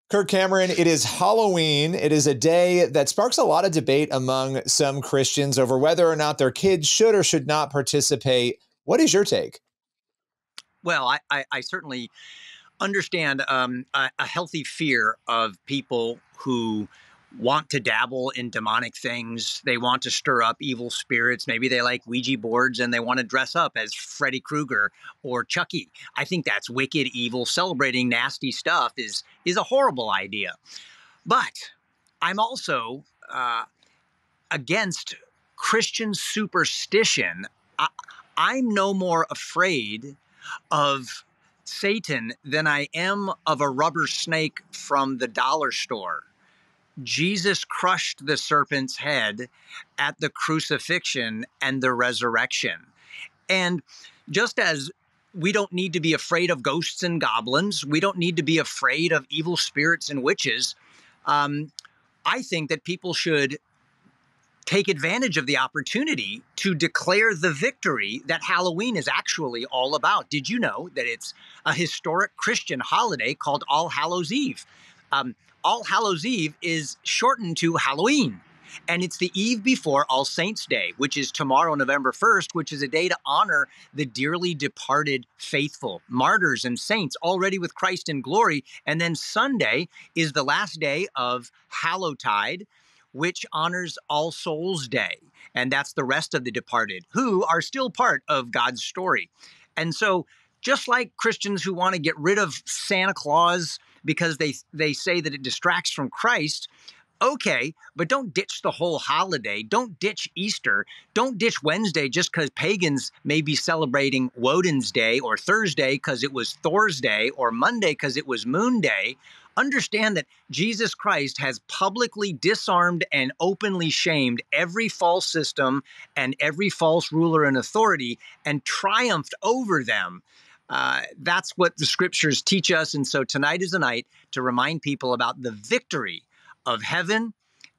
Kirk Cameron, it is Halloween. It is a day that sparks a lot of debate among some Christians over whether or not their kids should or should not participate. What is your take? Well, I certainly understand a healthy fear of people who want to dabble in demonic things. They want to stir up evil spirits. Maybe they like Ouija boards and they want to dress up as Freddy Krueger or Chucky. I think that's wicked, evil. Celebrating nasty stuff is a horrible idea. But I'm also against Christian superstition. I'm no more afraid of Satan than I am of a rubber snake from the dollar store. Jesus crushed the serpent's head at the crucifixion and the resurrection. And just as we don't need to be afraid of ghosts and goblins, we don't need to be afraid of evil spirits and witches. I think that people should take advantage of the opportunity to declare the victory that Halloween is actually all about. Did you know that it's a historic Christian holiday called All Hallows Eve? All Hallows Eve is shortened to Halloween, and it's the eve before All Saints' Day, which is tomorrow, November 1st, which is a day to honor the dearly departed faithful, martyrs and saints already with Christ in glory. And then Sunday is the last day of Hallowtide, which honors All Souls' Day. And that's the rest of the departed who are still part of God's story. And so just like Christians who want to get rid of Santa Claus because they say that it distracts from Christ, okay, but don't ditch the whole holiday. Don't ditch Easter. Don't ditch Wednesday just because pagans may be celebrating Woden's Day, or Thursday because it was Thor's Day, or Monday because it was Moon Day. Understand that Jesus Christ has publicly disarmed and openly shamed every false system and every false ruler and authority and triumphed over them. That's what the scriptures teach us. And so tonight is a night to remind people about the victory of heaven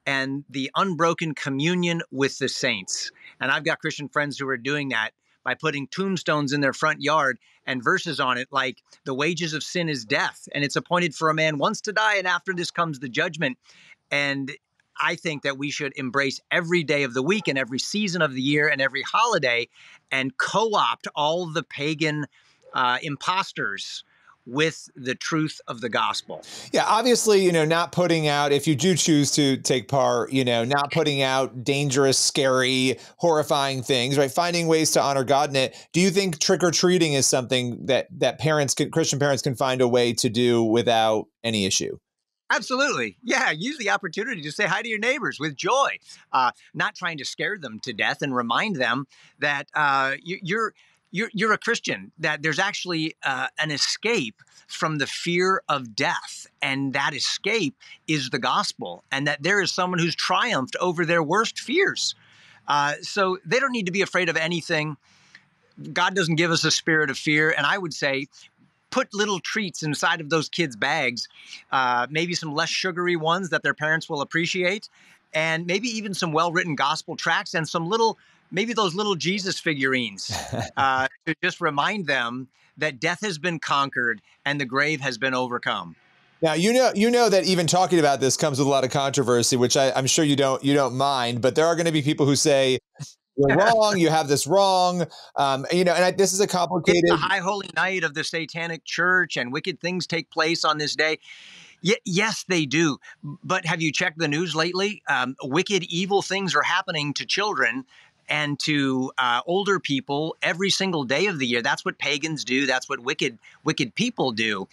and the unbroken communion with the saints. And I've got Christian friends who are doing that by putting tombstones in their front yard and verses on it like the wages of sin is death, and it's appointed for a man once to die, and after this comes the judgment. And I think that we should embrace every day of the week and every season of the year and every holiday and co-opt all the pagan imposters with the truth of the gospel. Yeah, obviously, not putting out, if you do choose to take part, not putting out dangerous, scary, horrifying things, right? Finding ways to honor God in it. Do you think trick-or-treating is something that Christian parents can find a way to do without any issue? Absolutely. Yeah. Use the opportunity to say hi to your neighbors with joy, not trying to scare them to death, and remind them that you're a Christian, that there's actually an escape from the fear of death. And that escape is the gospel, and that there is someone who's triumphed over their worst fears. So they don't need to be afraid of anything. God doesn't give us a spirit of fear. And I would say, put little treats inside of those kids' bags, maybe some less sugary ones that their parents will appreciate, and maybe even some well-written gospel tracts and some maybe those little Jesus figurines to just remind them that death has been conquered and the grave has been overcome. Now, you know that even talking about this comes with a lot of controversy, which I'm sure you don't mind, but there are going to be people who say, you're wrong. You have this wrong. This is a complicated. It's the high holy night of the satanic church, and wicked things take place on this day. Yes, they do. But have you checked the news lately? Wicked, evil things are happening to children and to older people every single day of the year. That's what pagans do. That's what wicked people do.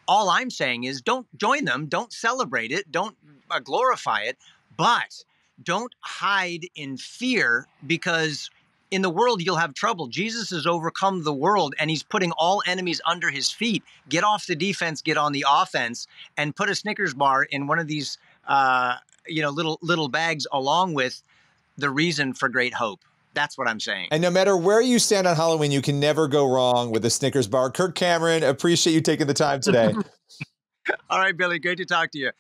All I'm saying is, don't join them. Don't celebrate it. Don't glorify it. But don't hide in fear, because in the world you'll have trouble. Jesus has overcome the world, and he's putting all enemies under his feet. Get off the defense, get on the offense, and put a Snickers bar in one of these little bags along with the reason for great hope. That's what I'm saying. And no matter where you stand on Halloween, you can never go wrong with a Snickers bar. Kirk Cameron, appreciate you taking the time today. All right, Billy, great to talk to you.